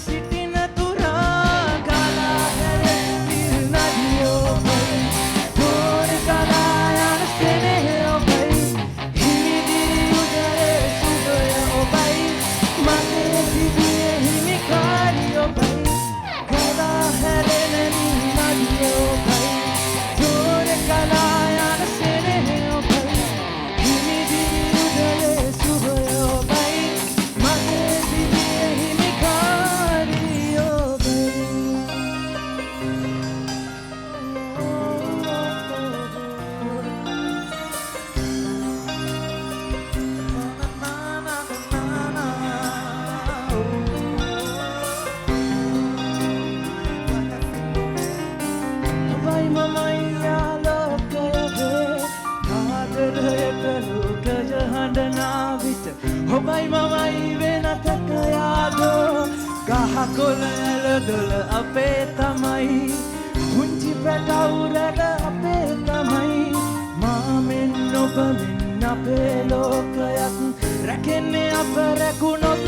සිටින තුරා ගලා හැරෙති නදිය ඔබයි දෝර ගලා යන සෙනෙහ ඔබයි හිමිදිරි උදරේ සුබය ඔබයි මගේ දිවියේ හිමිකාරිය ඔබයි ගලා හැරෙන නදිය ඔබයි දෝර ගලා යන සෙනෙහ ඔබයි හිමිදිරි උදරේ සුබය ඔබයි මගේ දිවියේ හිමිකාරිය ඔබයි Vai mamai alokaya ආදරයට ලෝකජ හඬනා විට ඔබයි මමයි වෙනතකයාදෝ ගහකොළ ඇලදොල අපේ තමයි පුංචි පැටවුරට අපේ තමයි මාමෙන් ඔබ මෙන් අපේ ලෝකයක් රැකෙන්නේ අප රැකුණොත්